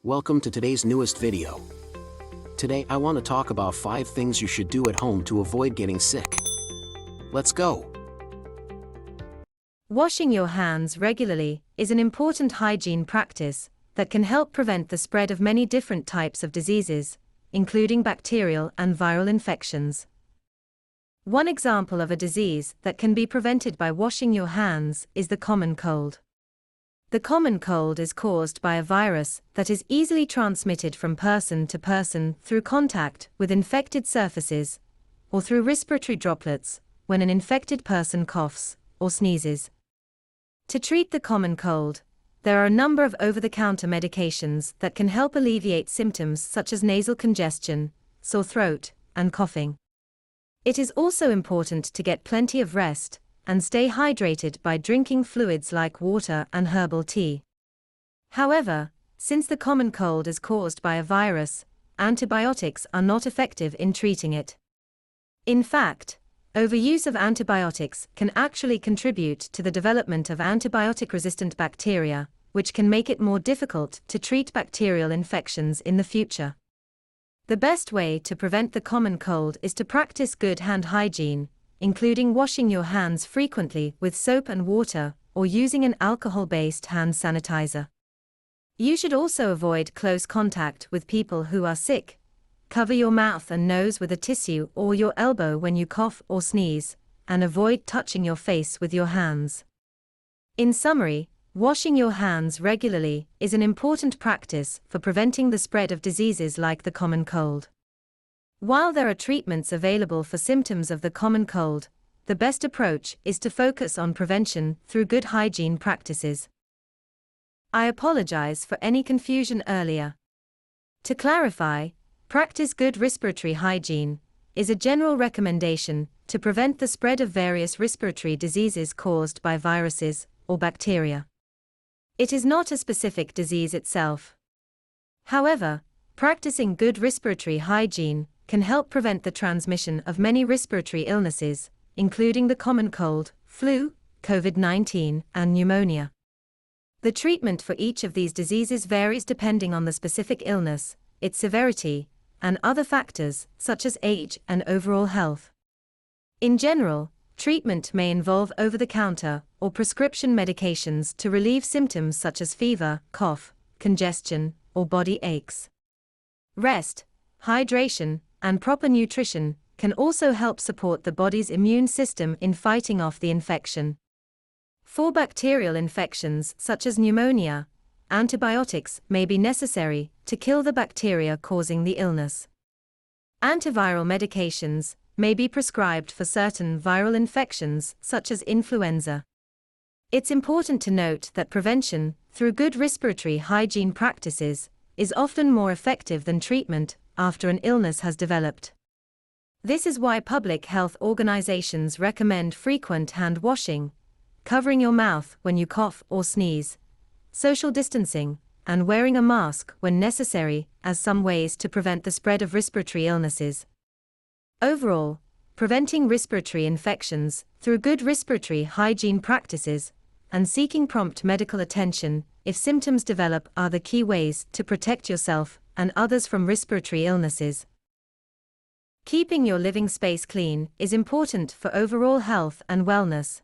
Welcome to today's newest video. Today I want to talk about 5 things you should do at home to avoid getting sick. Let's go! Washing your hands regularly is an important hygiene practice that can help prevent the spread of many different types of diseases, including bacterial and viral infections. One example of a disease that can be prevented by washing your hands is the common cold. The common cold is caused by a virus that is easily transmitted from person to person through contact with infected surfaces, or through respiratory droplets when an infected person coughs or sneezes. To treat the common cold, there are a number of over-the-counter medications that can help alleviate symptoms such as nasal congestion, sore throat, and coughing. It is also important to get plenty of rest and stay hydrated by drinking fluids like water and herbal tea. However, since the common cold is caused by a virus, antibiotics are not effective in treating it. In fact, overuse of antibiotics can actually contribute to the development of antibiotic-resistant bacteria, which can make it more difficult to treat bacterial infections in the future. The best way to prevent the common cold is to practice good hand hygiene, including washing your hands frequently with soap and water, or using an alcohol-based hand sanitizer. You should also avoid close contact with people who are sick. Cover your mouth and nose with a tissue or your elbow when you cough or sneeze, and avoid touching your face with your hands. In summary, washing your hands regularly is an important practice for preventing the spread of diseases like the common cold. While there are treatments available for symptoms of the common cold, the best approach is to focus on prevention through good hygiene practices. I apologize for any confusion earlier. To clarify, practice good respiratory hygiene is a general recommendation to prevent the spread of various respiratory diseases caused by viruses or bacteria. It is not a specific disease itself. However, practicing good respiratory hygiene can help prevent the transmission of many respiratory illnesses, including the common cold, flu, COVID-19, and pneumonia. The treatment for each of these diseases varies depending on the specific illness, its severity, and other factors, such as age and overall health. In general, treatment may involve over-the-counter or prescription medications to relieve symptoms such as fever, cough, congestion, or body aches. Rest, hydration, and proper nutrition can also help support the body's immune system in fighting off the infection. For bacterial infections such as pneumonia, antibiotics may be necessary to kill the bacteria causing the illness. Antiviral medications may be prescribed for certain viral infections such as influenza. It's important to note that prevention, through good respiratory hygiene practices, is often more effective than treatment after an illness has developed. This is why public health organizations recommend frequent hand washing, covering your mouth when you cough or sneeze, social distancing, and wearing a mask when necessary as some ways to prevent the spread of respiratory illnesses. Overall, preventing respiratory infections through good respiratory hygiene practices and seeking prompt medical attention if symptoms develop are the key ways to protect yourself and others from respiratory illnesses. Keeping your living space clean is important for overall health and wellness.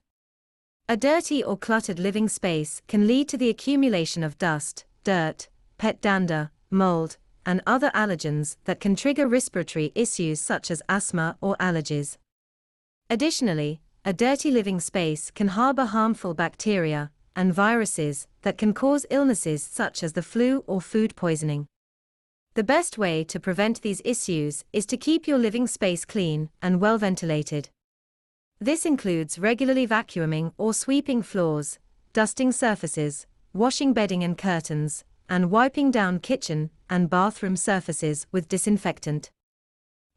A dirty or cluttered living space can lead to the accumulation of dust, dirt, pet dander, mold, and other allergens that can trigger respiratory issues such as asthma or allergies. Additionally, a dirty living space can harbor harmful bacteria and viruses that can cause illnesses such as the flu or food poisoning. The best way to prevent these issues is to keep your living space clean and well ventilated. This includes regularly vacuuming or sweeping floors, dusting surfaces, washing bedding and curtains, and wiping down kitchen and bathroom surfaces with disinfectant.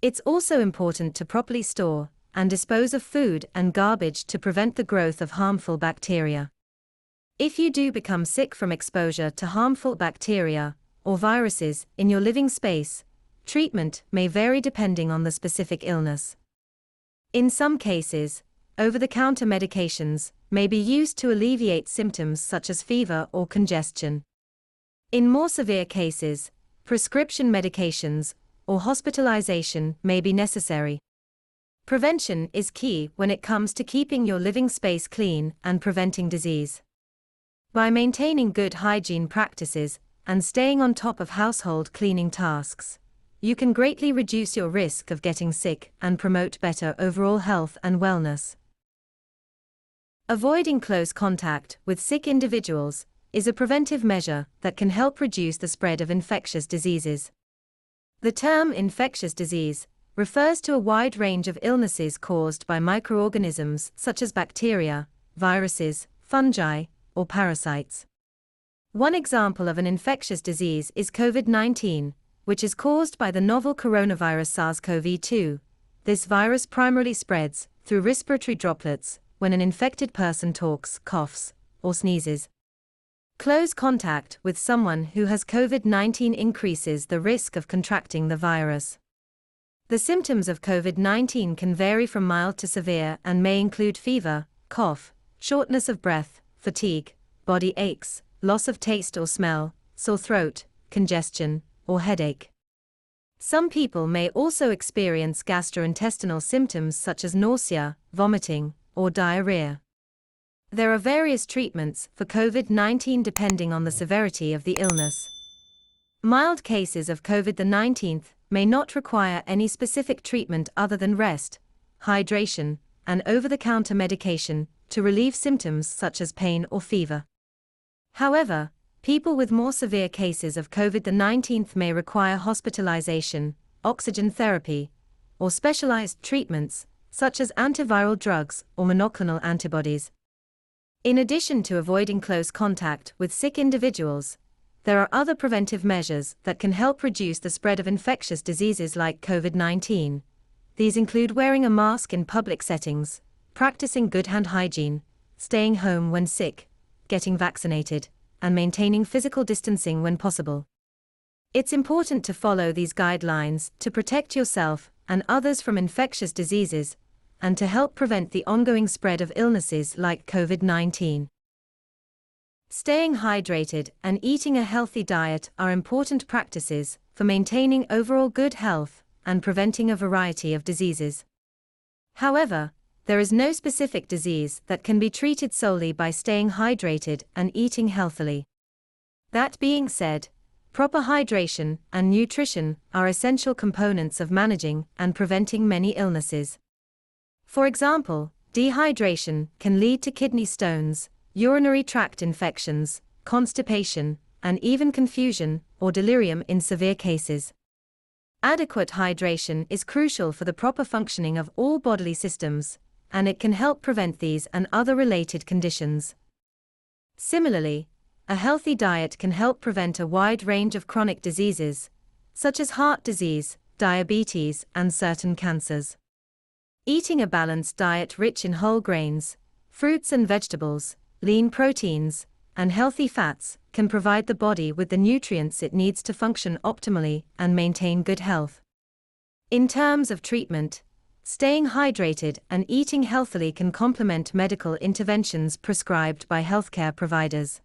It's also important to properly store and dispose of food and garbage to prevent the growth of harmful bacteria. If you do become sick from exposure to harmful bacteria or viruses in your living space, treatment may vary depending on the specific illness. In some cases, over-the-counter medications may be used to alleviate symptoms such as fever or congestion. In more severe cases, prescription medications or hospitalization may be necessary. Prevention is key when it comes to keeping your living space clean and preventing disease. By maintaining good hygiene practices and staying on top of household cleaning tasks, you can greatly reduce your risk of getting sick and promote better overall health and wellness. Avoiding close contact with sick individuals is a preventive measure that can help reduce the spread of infectious diseases. The term infectious disease refers to a wide range of illnesses caused by microorganisms such as bacteria, viruses, fungi, or parasites. One example of an infectious disease is COVID-19, which is caused by the novel coronavirus SARS-CoV-2. This virus primarily spreads through respiratory droplets when an infected person talks, coughs, or sneezes. Close contact with someone who has COVID-19 increases the risk of contracting the virus. The symptoms of COVID-19 can vary from mild to severe and may include fever, cough, shortness of breath, fatigue, body aches, loss of taste or smell, sore throat, congestion, or headache. Some people may also experience gastrointestinal symptoms such as nausea, vomiting, or diarrhea. There are various treatments for COVID-19 depending on the severity of the illness. Mild cases of COVID-19 may not require any specific treatment other than rest, hydration, and over-the-counter medication to relieve symptoms such as pain or fever. However, people with more severe cases of COVID-19 may require hospitalization, oxygen therapy, or specialized treatments such as antiviral drugs or monoclonal antibodies. In addition to avoiding close contact with sick individuals, there are other preventive measures that can help reduce the spread of infectious diseases like COVID-19. These include wearing a mask in public settings, practicing good hand hygiene, staying home when sick, getting vaccinated, and maintaining physical distancing when possible. It's important to follow these guidelines to protect yourself and others from infectious diseases, and to help prevent the ongoing spread of illnesses like COVID-19. Staying hydrated and eating a healthy diet are important practices for maintaining overall good health and preventing a variety of diseases. However, there is no specific disease that can be treated solely by staying hydrated and eating healthily. That being said, proper hydration and nutrition are essential components of managing and preventing many illnesses. For example, dehydration can lead to kidney stones, urinary tract infections, constipation, and even confusion or delirium in severe cases. Adequate hydration is crucial for the proper functioning of all bodily systems, and it can help prevent these and other related conditions. Similarly, a healthy diet can help prevent a wide range of chronic diseases, such as heart disease, diabetes, and certain cancers. Eating a balanced diet rich in whole grains, fruits and vegetables, lean proteins, and healthy fats can provide the body with the nutrients it needs to function optimally and maintain good health. In terms of treatment, staying hydrated and eating healthily can complement medical interventions prescribed by healthcare providers.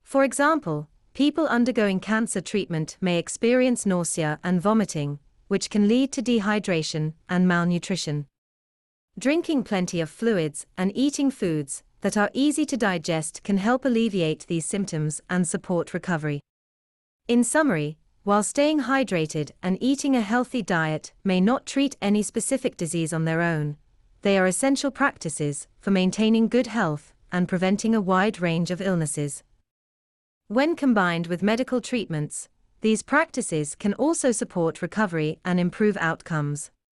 For example, people undergoing cancer treatment may experience nausea and vomiting, which can lead to dehydration and malnutrition. Drinking plenty of fluids and eating foods that are easy to digest can help alleviate these symptoms and support recovery. In summary, while staying hydrated and eating a healthy diet may not treat any specific disease on their own, they are essential practices for maintaining good health and preventing a wide range of illnesses. When combined with medical treatments, these practices can also support recovery and improve outcomes.